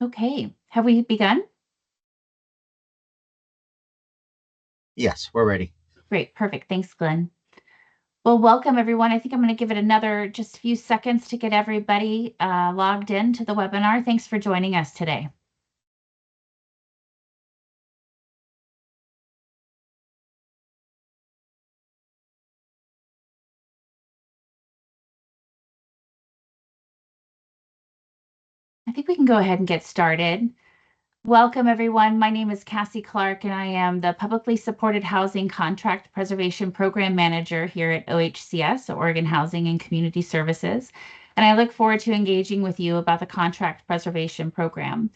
Okay, have we begun? Yes, we're ready. Great, perfect. Thanks, Glenn. Well, welcome everyone. I think I'm going to give it another just a few seconds to get everybody logged in to the webinar. Thanks for joining us today. I think we can go ahead and get started. Welcome everyone. My name is Cassie Clark and I am the Publicly Supported Housing Contract Preservation Program Manager here at OHCS, Oregon Housing and Community Services. And I look forward to engaging with you about the Contract Preservation Program.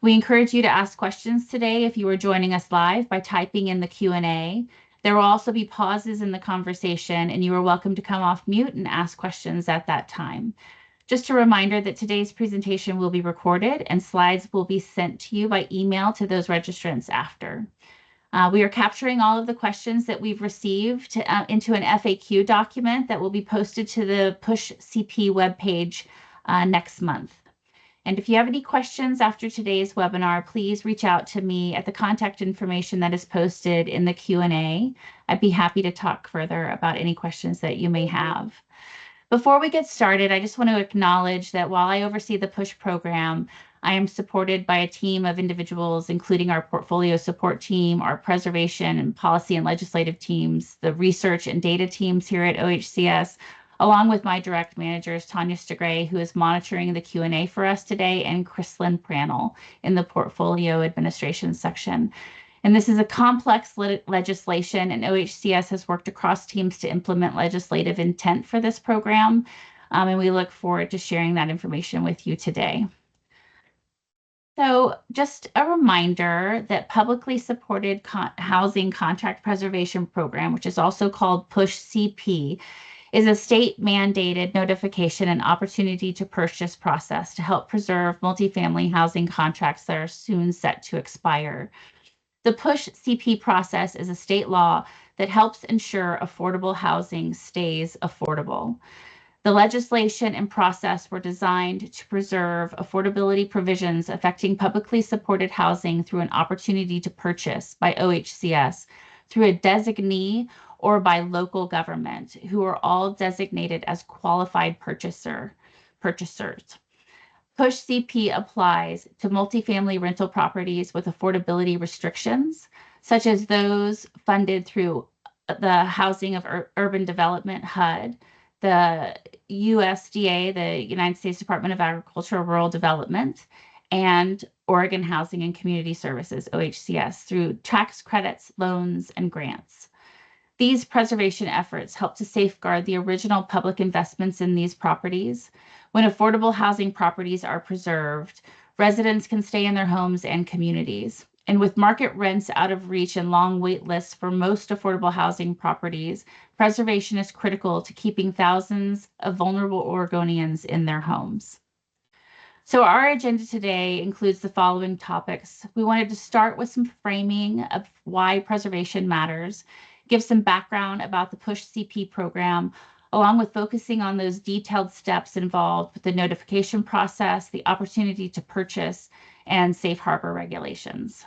We encourage you to ask questions today if you are joining us live by typing in the Q&A. There will also be pauses in the conversation and you are welcome to come off mute and ask questions at that time. Just a reminder that today's presentation will be recorded and slides will be sent to you by email to those registrants after. We are capturing all of the questions that we've received into an FAQ document that will be posted to the PuSH-CP webpage next month. And if you have any questions after today's webinar, please reach out to me at the contact information that is posted in the Q&A. I'd be happy to talk further about any questions that you may have. Before we get started, I just want to acknowledge that while I oversee the PuSH program, I am supported by a team of individuals, including our portfolio support team, our preservation and policy and legislative teams, the research and data teams here at OHCS, along with my direct managers, Tanya Stegray, who is monitoring the Q&A for us today, and Chrislyn Pranell in the portfolio administration section. And this is a complex legislation, and OHCS has worked across teams to implement legislative intent for this program. And we look forward to sharing that information with you today. So just a reminder that publicly supported housing contract preservation program, which is also called PuSH-CP, is a state mandated notification and opportunity to purchase process to help preserve multifamily housing contracts that are soon set to expire. The PuSH-CP process is a state law that helps ensure affordable housing stays affordable. The legislation and process were designed to preserve affordability provisions affecting publicly supported housing through an opportunity to purchase by OHCS through a designee or by local government, who are all designated as qualified purchasers. PuSH-CP applies to multifamily rental properties with affordability restrictions, such as those funded through the Housing of Urban Development HUD, the USDA, the United States Department of Agriculture Rural Development, and Oregon Housing and Community Services, OHCS, through tax credits, loans, and grants. These preservation efforts help to safeguard the original public investments in these properties. When affordable housing properties are preserved, residents can stay in their homes and communities. And with market rents out of reach and long wait lists for most affordable housing properties, preservation is critical to keeping thousands of vulnerable Oregonians in their homes. So our agenda today includes the following topics. We wanted to start with some framing of why preservation matters, give some background about the PuSH-CP program, along with focusing on those detailed steps involved with the notification process, the opportunity to purchase, and safe harbor regulations.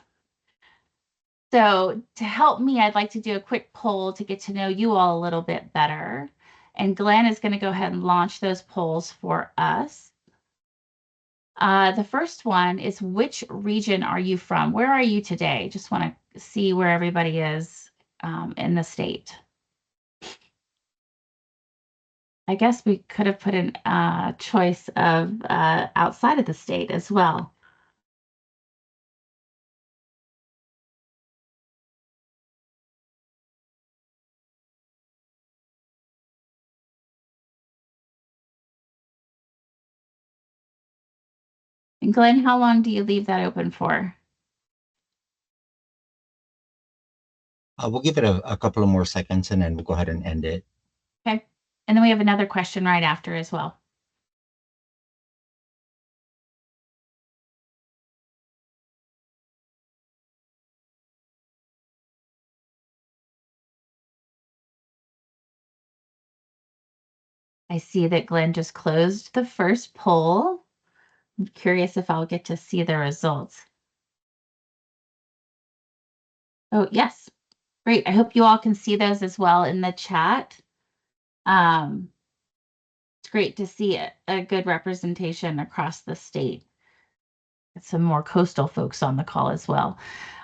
So to help me, I'd like to do a quick poll to get to know you all a little bit better. And Glenn is going to go ahead and launch those polls for us. The first one is, which region are you from? Where are you today? Just want to see where everybody is in the state. I guess we could have put in a choice of outside of the state as well. And Glenn, how long do you leave that open for? We'll give it a couple of more seconds and then we'll go ahead and end it. Okay. And then we have another question right after as well. I see that Glenn just closed the first poll. I'm curious if I'll get to see the results. Oh, yes. Great. I hope you all can see those as well in the chat. It's great to see a good representation across the state. Some more coastal folks on the call as well.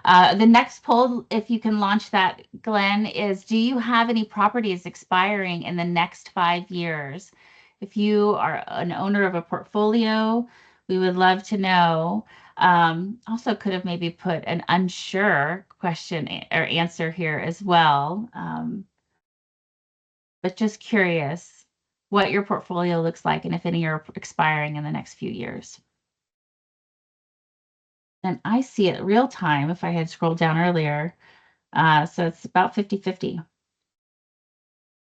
The next poll, if you can launch that, Glenn, is do you have any properties expiring in the next 5 years? If you are an owner of a portfolio, we would love to know. Also could have maybe put an unsure question or answer here as well. But just curious what your portfolio looks like and if any are expiring in the next few years. And I see it real time if I had scrolled down earlier. So it's about 50-50.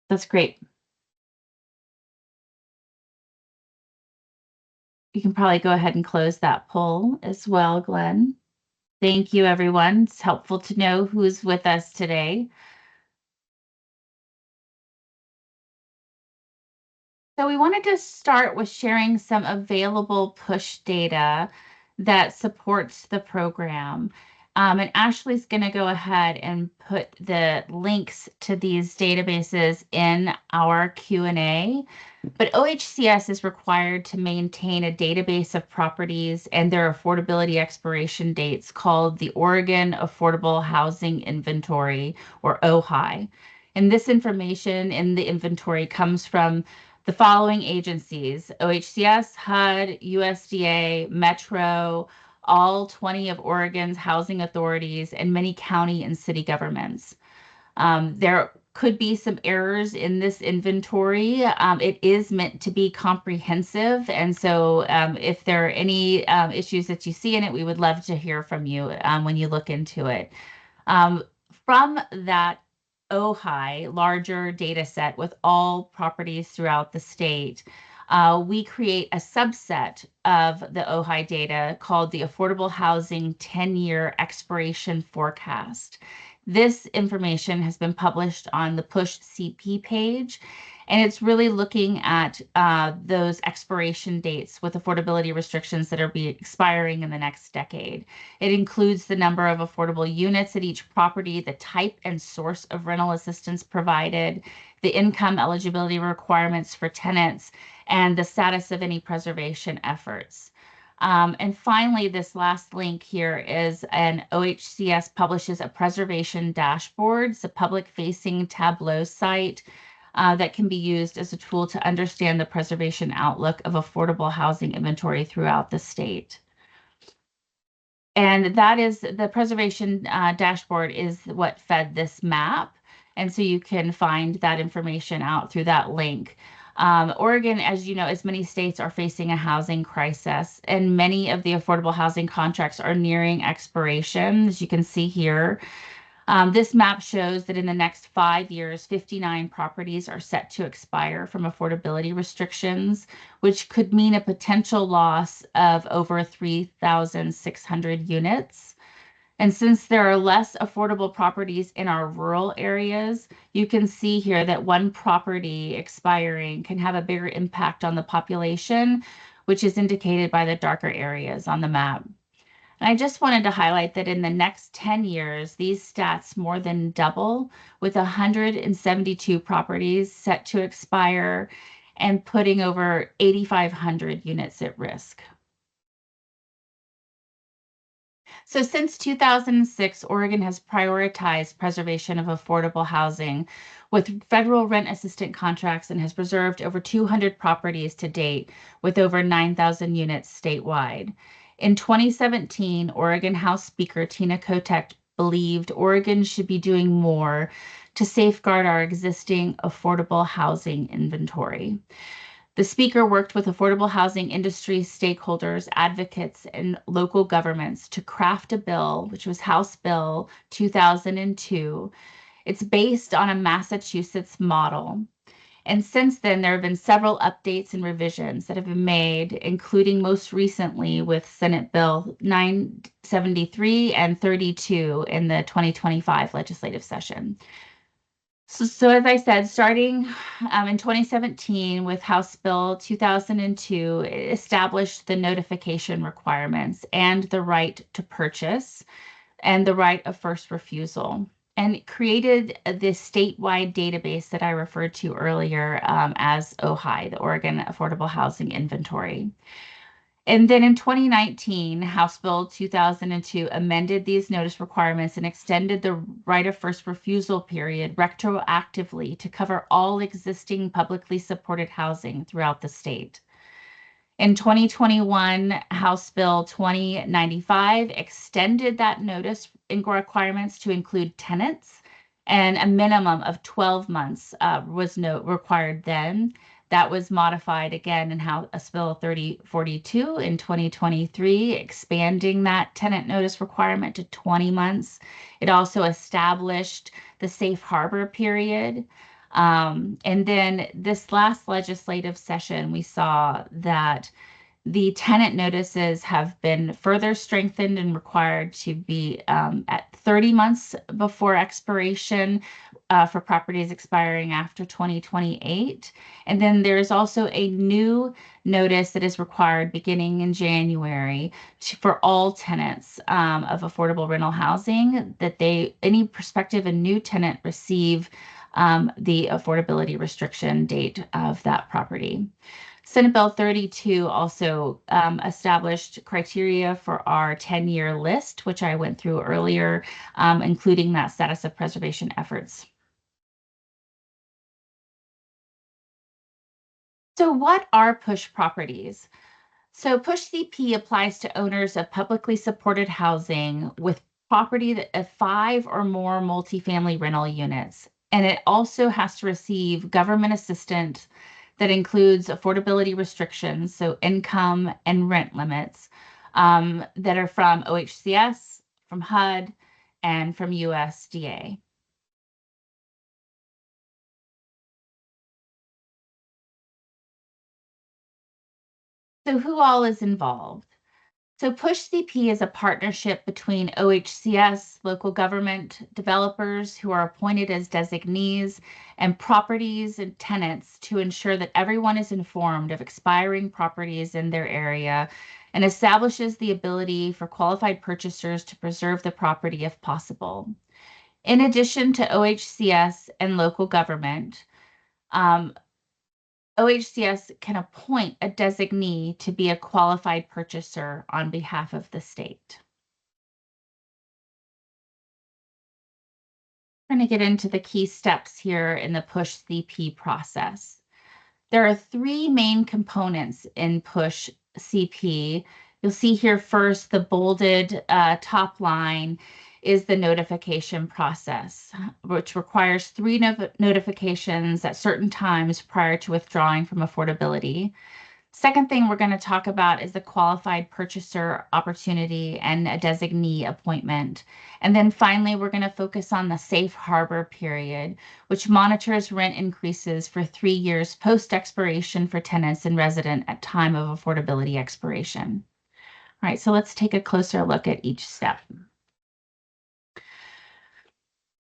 That's great. You can probably go ahead and close that poll as well, Glenn. Thank you, everyone. It's helpful to know who's with us today. So we wanted to start with sharing some available PuSH data that supports the program. And Ashley's going to go ahead and put the links to these databases in our Q&A. But OHCS is required to maintain a database of properties and their affordability expiration dates called the Oregon Affordable Housing Inventory, or OHI. And this information in the inventory comes from the following agencies: OHCS, HUD, USDA, Metro, all 20 of Oregon's housing authorities, and many county and city governments. There could be some errors in this inventory. It is meant to be comprehensive. And so if there are any issues that you see in it, we would love to hear from you when you look into it. From that OHI larger data set with all properties throughout the state, we create a subset of the OHI data called the Affordable Housing 10-Year Expiration Forecast. This information has been published on the PuSH-CP page, and it's really looking at those expiration dates with affordability restrictions that are be expiring in the next decade. It includes the number of affordable units at each property, the type and source of rental assistance provided, the income eligibility requirements for tenants, and the status of any preservation efforts. And finally, this last link here is an OHCS publishes a preservation dashboard. It's a public-facing Tableau site that can be used as a tool to understand the preservation outlook of affordable housing inventory throughout the state. And that is the preservation dashboard is what fed this map. And so you can find that information out through that link. Oregon, as you know, as many states are facing a housing crisis, and many of the affordable housing contracts are nearing expiration, as you can see here. This map shows that in the next 5 years, 59 properties are set to expire from affordability restrictions, which could mean a potential loss of over 3,600 units. And since there are less affordable properties in our rural areas, you can see here that one property expiring can have a bigger impact on the population, which is indicated by the darker areas on the map. And I just wanted to highlight that in the next 10 years, these stats more than double, with 172 properties set to expire and putting over 8,500 units at risk. So since 2006, Oregon has prioritized preservation of affordable housing with federal rent assistance contracts and has preserved over 200 properties to date with over 9,000 units statewide. In 2017, Oregon House Speaker Tina Kotek believed Oregon should be doing more to safeguard our existing affordable housing inventory. The speaker worked with affordable housing industry stakeholders, advocates, and local governments to craft a bill, which was House Bill 2002. It's based on a Massachusetts model. And since then, there have been several updates and revisions that have been made, including most recently with Senate Bill 973 and 32 in the 2025 legislative session. So as I said, starting in 2017 with House Bill 2002, it established the notification requirements and the right to purchase and the right of first refusal, and it created this statewide database that I referred to earlier as OHI, the Oregon Affordable Housing Inventory. And then in 2019, House Bill 2002 amended these notice requirements and extended the right of first refusal period retroactively to cover all existing publicly supported housing throughout the state. In 2021, House Bill 2095 extended that notice requirements to include tenants, and a minimum of 12 months was required then. That was modified again in House Bill 3042 in 2023, expanding that tenant notice requirement to 20 months. It also established the safe harbor period. And then this last legislative session, we saw that the tenant notices have been further strengthened and required to be at 30 months before expiration for properties expiring after 2028. And then there's also a new notice that is required beginning in January for all tenants of affordable rental housing, that any prospective and new tenant receive the affordability restriction date of that property. Senate Bill 32 also established criteria for our 10-year list, which I went through earlier, including that status of preservation efforts. So what are PuSH properties? So PuSH-CP applies to owners of publicly supported housing with property of 5 or more multifamily rental units. And it also has to receive government assistance that includes affordability restrictions, so income and rent limits that are from OHCS, from HUD, and from USDA. So who all is involved? So PuSH-CP is a partnership between OHCS, local government developers who are appointed as designees, and properties and tenants to ensure that everyone is informed of expiring properties in their area, and establishes the ability for qualified purchasers to preserve the property if possible. In addition to OHCS and local government, OHCS can appoint a designee to be a qualified purchaser on behalf of the state. We're going to get into the key steps here in the PuSH-CP process. There are 3 main components in PuSH-CP. You'll see here first, the bolded top line is the notification process, which requires 3 notifications at certain times prior to withdrawing from affordability. Second thing we're going to talk about is the qualified purchaser opportunity and a designee appointment. And then finally, we're going to focus on the safe harbor period, which monitors rent increases for 3 years post expiration for tenants and resident at time of affordability expiration. All right, so let's take a closer look at each step.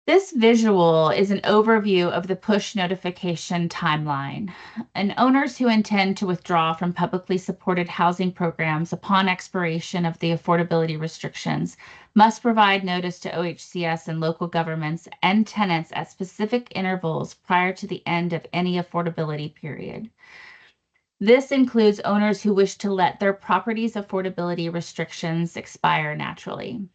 This visual is an overview of the PuSH notification timeline. And owners who intend to withdraw from publicly supported housing programs upon expiration of the affordability restrictions must provide notice to OHCS and local governments and tenants at specific intervals prior to the end of any affordability period. This includes owners who wish to let their property's affordability restrictions expire naturally.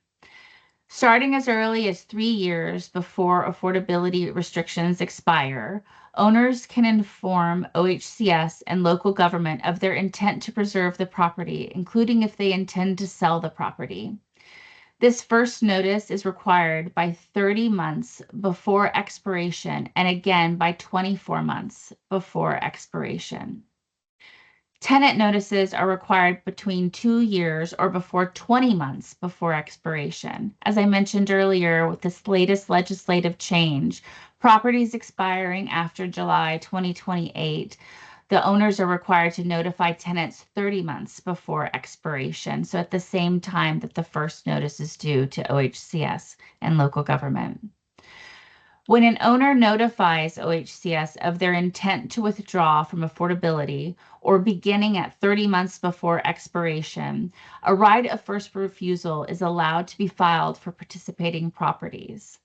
Starting as early as 3 years before affordability restrictions expire, owners can inform OHCS and local government of their intent to preserve the property, including if they intend to sell the property. This first notice is required by 30 months before expiration and again by 24 months before expiration. Tenant notices are required between 2 years or before 20 months before expiration. As I mentioned earlier, with this latest legislative change, properties expiring after July 2028, the owners are required to notify tenants 30 months before expiration. So at the same time that the first notice is due to OHCS and local government. When an owner notifies OHCS of their intent to withdraw from affordability or beginning at 30 months before expiration, a right of first refusal is allowed to be filed for participating properties.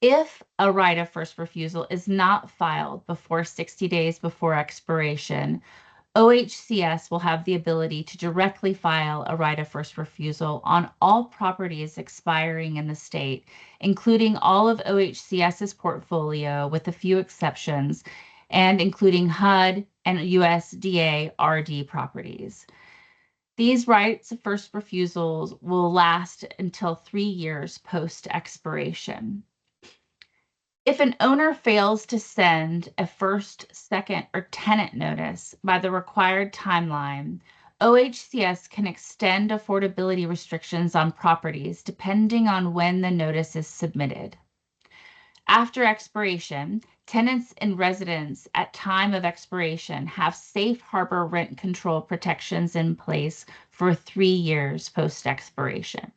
If a right of first refusal is not filed before 60 days before expiration, OHCS will have the ability to directly file a right of first refusal on all properties expiring in the state, including all of OHCS's portfolio with a few exceptions, and including HUD and USDA RD properties. These rights of first refusals will last until 3 years post expiration. If an owner fails to send a first, second, or tenant notice by the required timeline, OHCS can extend affordability restrictions on properties depending on when the notice is submitted. After expiration, tenants and residents at time of expiration have safe harbor rent control protections in place for 3 years post expiration.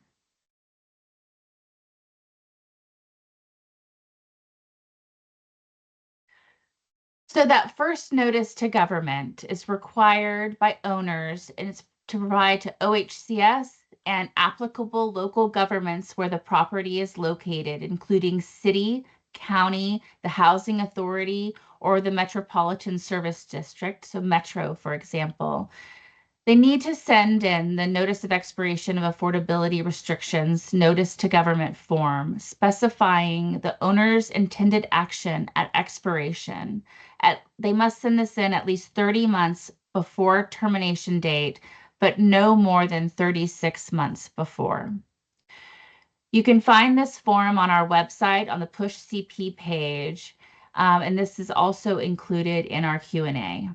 So that first notice to government is required by owners and it's to provide to OHCS and applicable local governments where the property is located, including city, county, the housing authority, or the Metropolitan Service District, so Metro, for example. They need to send in the notice of expiration of affordability restrictions notice to government form, specifying the owner's intended action at expiration. They must send this in at least 30 months before termination date, but no more than 36 months before. You can find this form on our website on the PuSH-CP page, and this is also included in our Q&A.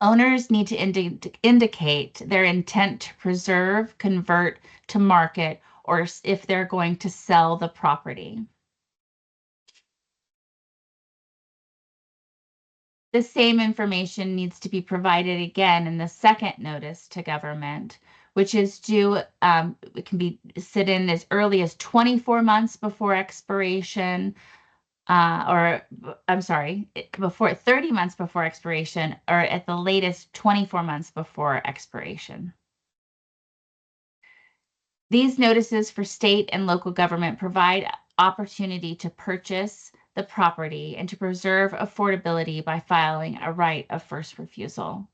Owners need to indicate their intent to preserve, convert, to market, or if they're going to sell the property. The same information needs to be provided again in the second notice to government, which is due, it can be sit in as early as 24 months before expiration, before 30 months before expiration, or at the latest 24 months before expiration. These notices for state and local government provide opportunity to purchase the property and to preserve affordability by filing a right of first refusal.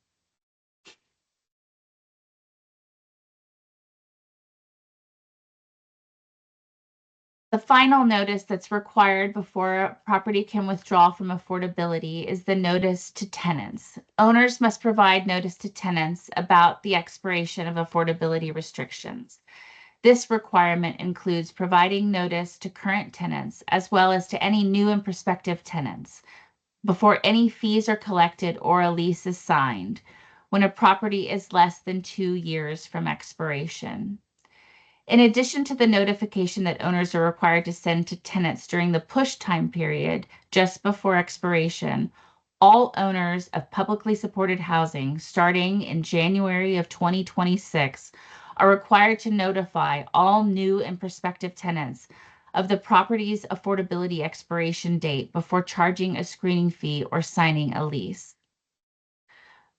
The final notice that's required before a property can withdraw from affordability is the notice to tenants. Owners must provide notice to tenants about the expiration of affordability restrictions. This requirement includes providing notice to current tenants as well as to any new and prospective tenants before any fees are collected or a lease is signed when a property is less than 2 years from expiration. In addition to the notification that owners are required to send to tenants during the PuSH time period just before expiration, all owners of publicly supported housing starting in January of 2026 are required to notify all new and prospective tenants of the property's affordability expiration date before charging a screening fee or signing a lease.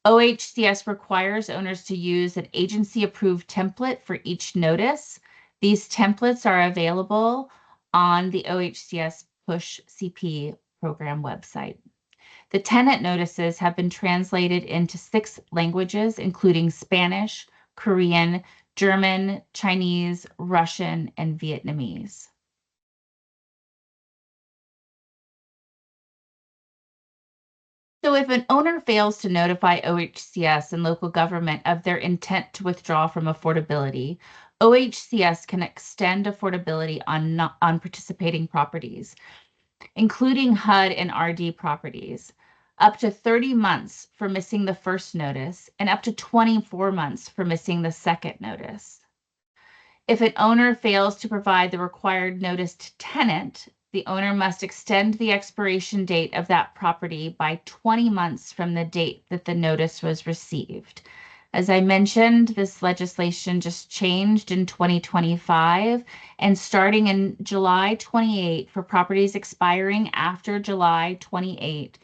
OHCS requires owners to use an agency-approved template for each notice. These templates are available on the OHCS PuSH-CP program website. The tenant notices have been translated into 6 languages, including Spanish, Korean, German, Chinese, Russian, and Vietnamese. So if an owner fails to notify OHCS and local government of their intent to withdraw from affordability, OHCS can extend affordability on participating properties, including HUD and RD properties, up to 30 months for missing the first notice and up to 24 months for missing the second notice. If an owner fails to provide the required notice to tenant, the owner must extend the expiration date of that property by 20 months from the date that the notice was received. As I mentioned, this legislation just changed in 2025, and starting in July 28 for properties expiring after July 28,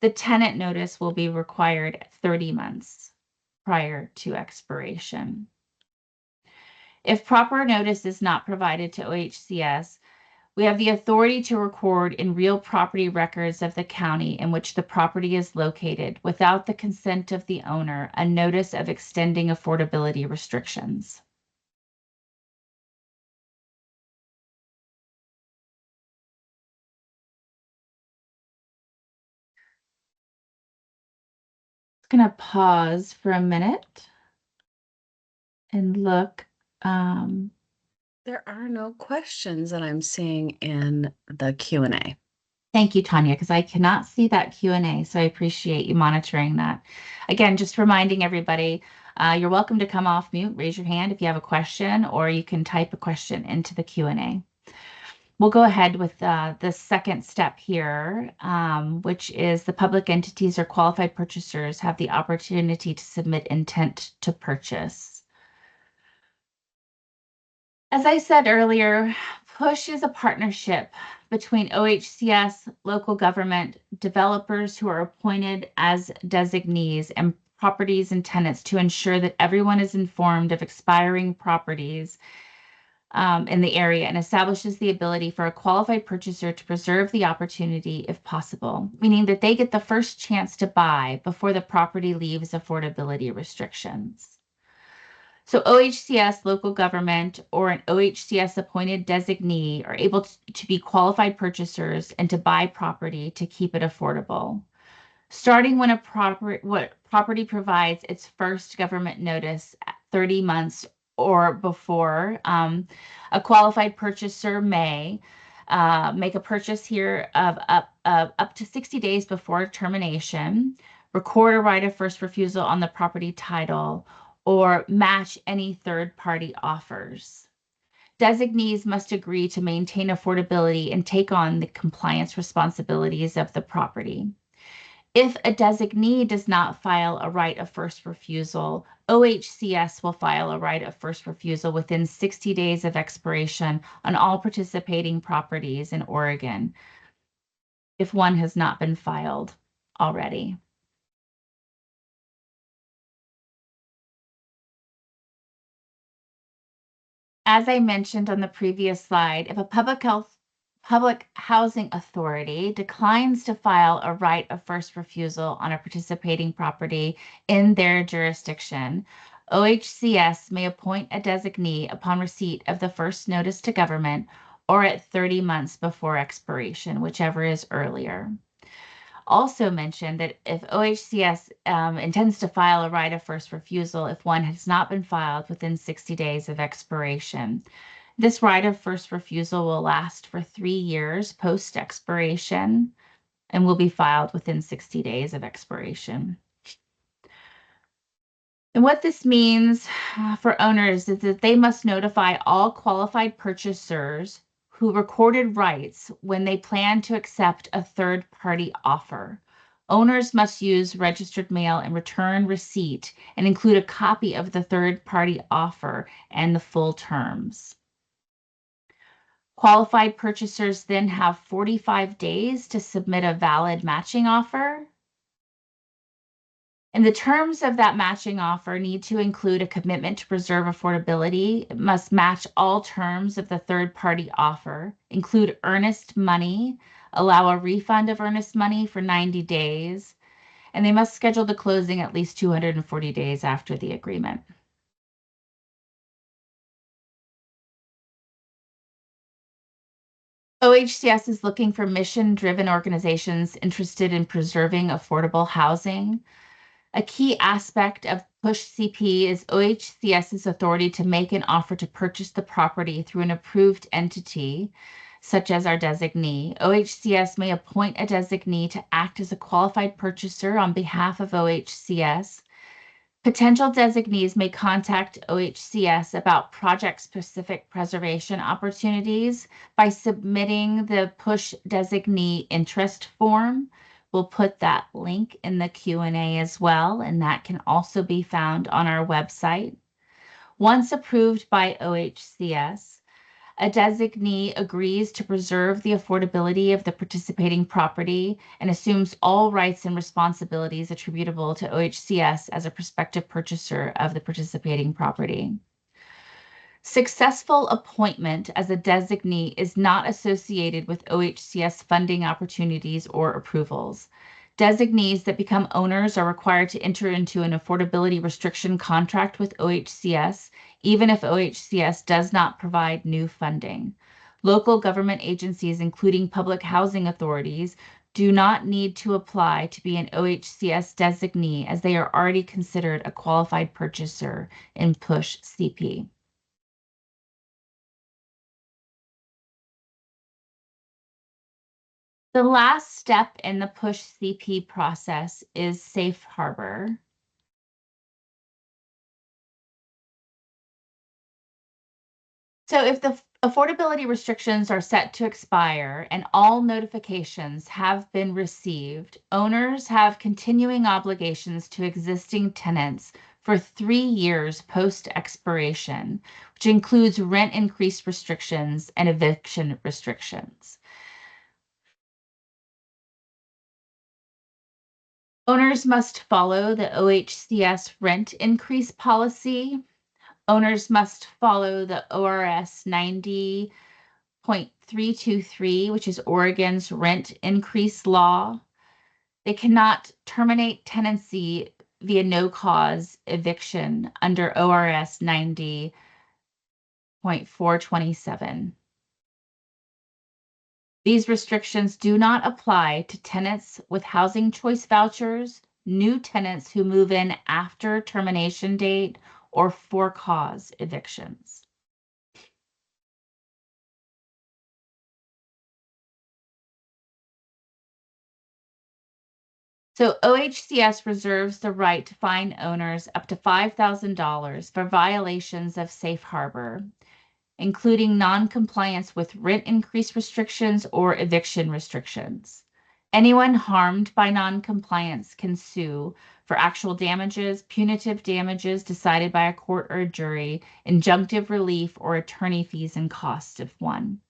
the tenant notice will be required 30 months prior to expiration. If proper notice is not provided to OHCS, we have the authority to record in real property records of the county in which the property is located, without the consent of the owner, a notice of extending affordability restrictions. I'm going to pause for a minute and look. There are no questions that I'm seeing in the Q&A. Thank you, Tanya, because I cannot see that Q&A, so I appreciate you monitoring that. Again, just reminding everybody, you're welcome to come off mute, raise your hand if you have a question, or you can type a question into the Q&A. We'll go ahead with the second step here, which is the public entities or qualified purchasers have the opportunity to submit intent to purchase. As I said earlier, PuSH is a partnership between OHCS, local government, developers who are appointed as designees, and properties and tenants to ensure that everyone is informed of expiring properties in the area, and establishes the ability for a qualified purchaser to preserve the opportunity if possible, meaning that they get the first chance to buy before the property leaves affordability restrictions. So OHCS, local government, or an OHCS appointed designee are able to be qualified purchasers and to buy property to keep it affordable. Starting when property provides its first government notice at 30 months or before, a qualified purchaser may make a purchase here of up to 60 days before termination, record a right of first refusal on the property title, or match any third-party offers. Designees must agree to maintain affordability and take on the compliance responsibilities of the property. If a designee does not file a right of first refusal, OHCS will file a right of first refusal within 60 days of expiration on all participating properties in Oregon, if one has not been filed already. As I mentioned on the previous slide, if a public housing authority declines to file a right of first refusal on a participating property in their jurisdiction, OHCS may appoint a designee upon receipt of the first notice to government or at 30 months before expiration, whichever is earlier. Also mentioned that if OHCS intends to file a right of first refusal if one has not been filed within 60 days of expiration. This right of first refusal will last for 3 years post expiration and will be filed within 60 days of expiration. And what this means for owners is that they must notify all qualified purchasers who recorded rights when they plan to accept a third-party offer. Owners must use registered mail and return receipt and include a copy of the third-party offer and the full terms. Qualified purchasers then have 45 days to submit a valid matching offer. And the terms of that matching offer need to include a commitment to preserve affordability. It must match all terms of the third-party offer, include earnest money, allow a refund of earnest money for 90 days, and they must schedule the closing at least 240 days after the agreement. OHCS is looking for mission-driven organizations interested in preserving affordable housing. A key aspect of PuSH-CP is OHCS's authority to make an offer to purchase the property through an approved entity, such as our designee. OHCS may appoint a designee to act as a qualified purchaser on behalf of OHCS. Potential designees may contact OHCS about project-specific preservation opportunities by submitting the PuSH designee interest form, We'll put that link in the Q&A as well, and that can also be found on our website. Once approved by OHCS, a designee agrees to preserve the affordability of the participating property and assumes all rights and responsibilities attributable to OHCS as a prospective purchaser of the participating property. Successful appointment as a designee is not associated with OHCS funding opportunities or approvals. Designees that become owners are required to enter into an affordability restriction contract with OHCS, even if OHCS does not provide new funding. Local government agencies, including public housing authorities, do not need to apply to be an OHCS designee as they are already considered a qualified purchaser in PuSH-CP. The last step in the PuSH-CP process is safe harbor. So if the affordability restrictions are set to expire and all notifications have been received, owners have continuing obligations to existing tenants for 3 years post-expiration, which includes rent increase restrictions and eviction restrictions. Owners must follow the OHCS rent increase policy. Owners must follow the ORS 90.323, which is Oregon's rent increase law. They cannot terminate tenancy via no-cause eviction under ORS 90.427. These restrictions do not apply to tenants with housing choice vouchers, new tenants who move in after termination date, or for-cause evictions. So OHCS reserves the right to fine owners up to $5,000 for violations of safe harbor, including non-compliance with rent increase restrictions or eviction restrictions. Anyone harmed by non-compliance can sue for actual damages, punitive damages decided by a court or a jury, injunctive relief, or attorney fees and costs if one.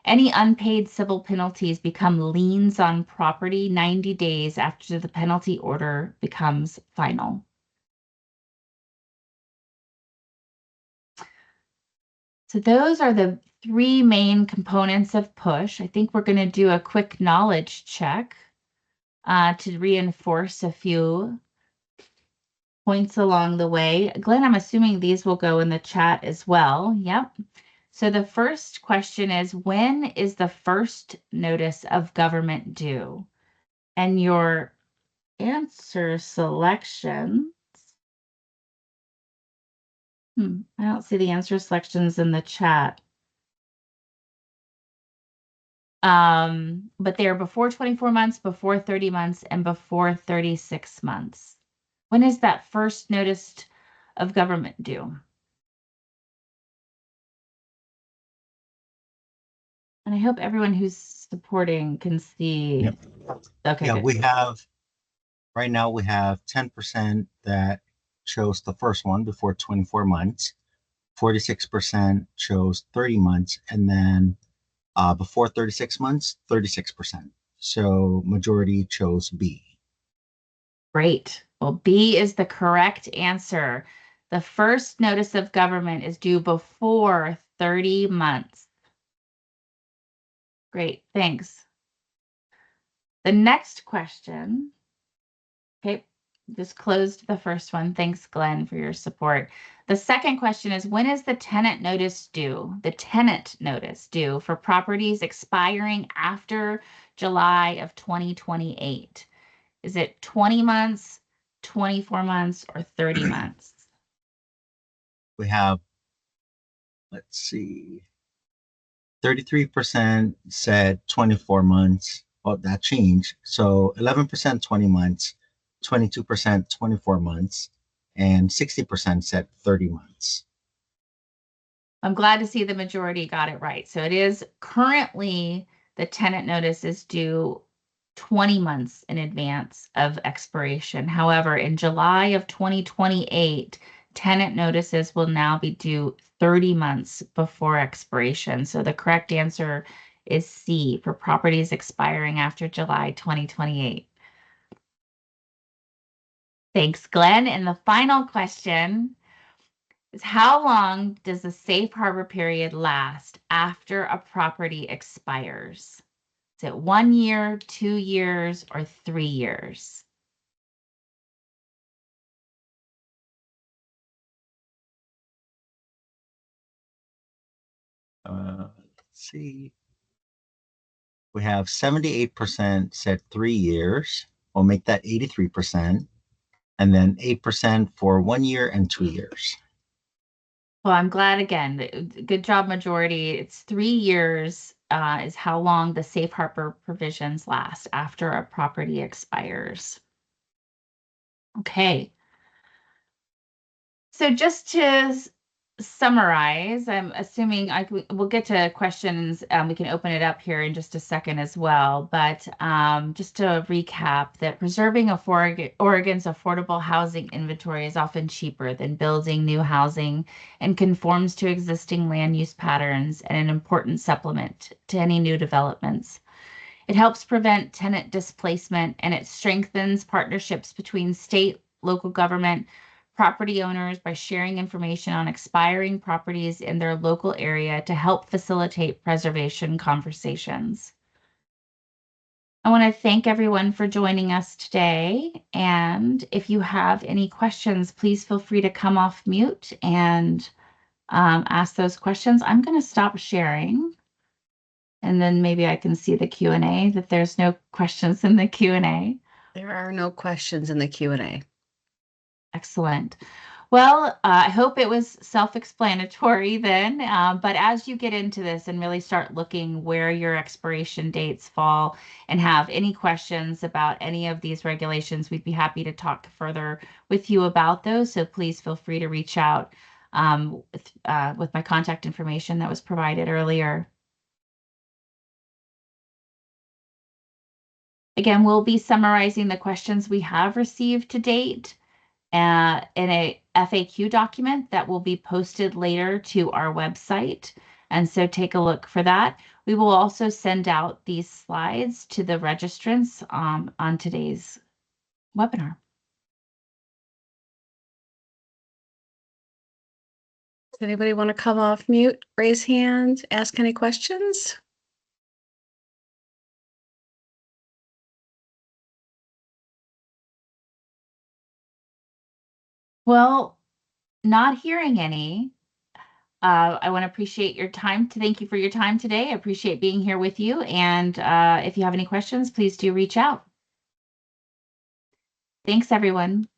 Any unpaid civil penalties become liens on property 90 days after the penalty order becomes final. So those are the 3 main components of PuSH. I think we're going to do a quick knowledge check to reinforce a few points along the way. Glenn, I'm assuming these will go in the chat as well. Yep. So the first question is, when is the first notice of government due? And your answer selections. I don't see the answer selections in the chat. But they are before 24 months, before 30 months, and before 36 months. When is that first notice of government due? And I hope everyone who's supporting can see. Yep. Okay, Yeah, good. we have, right now we have 10% that chose the first one before 24 months, 46% chose 30 months, and then before 36 months, 36%. So majority chose B. Great. Well, B is the correct answer. The first notice of government is due before 30 months. Great, thanks. The next question, okay, just closed the first one. Thanks, Glenn, for your support. The second question is, when is the tenant notice due? The tenant notice due for properties expiring after July of 2028? Is it 20 months, 24 months, or 30 months? We have, let's see, 33% said 24 months. Well, that changed. So 11% 20 months, 22% 24 months, and 60% said 30 months. I'm glad to see the majority got it right. So it is currently the tenant notice is due 20 months in advance of expiration. However, in July of 2028, tenant notices will now be due 30 months before expiration. So the correct answer is C for properties expiring after July 2028. Thanks, Glenn. And the final question is, how long does the safe harbor period last after a property expires? Is it 1 year, 2 years, or 3 years? Let's see. We have 78% said 3 years. We'll make that 83%. And then 8% for 1 year and 2 years. Well, I'm glad again. Good job, majority. It's 3 years is how long the safe harbor provisions last after a property expires. Okay. So just to summarize, I'm assuming we'll get to questions. We can open it up here in just a second as well. But just to recap, that preserving Oregon's affordable housing inventory is often cheaper than building new housing and conforms to existing land use patterns and an important supplement to any new developments. It helps prevent tenant displacement, and it strengthens partnerships between state, local government, property owners by sharing information on expiring properties in their local area to help facilitate preservation conversations. I want to thank everyone for joining us today. And if you have any questions, please feel free to come off mute and ask those questions. I'm going to stop sharing. And then maybe I can see the Q&A, that there's no questions in the Q&A. There are no questions in the Q&A. Excellent. Well, I hope it was self-explanatory then, but as you get into this and really start looking where your expiration dates fall and have any questions about any of these regulations, we'd be happy to talk further with you about those. So please feel free to reach out with my contact information that was provided earlier. Again, we'll be summarizing the questions we have received to date in a FAQ document that will be posted later to our website. And so take a look for that. We will also send out these slides to the registrants on today's webinar. Does anybody want to come off mute, raise hand, ask any questions? Well, not hearing any. I want to appreciate your time. Thank you for your time today. I appreciate being here with you. And if you have any questions, please do reach out. Thanks, everyone.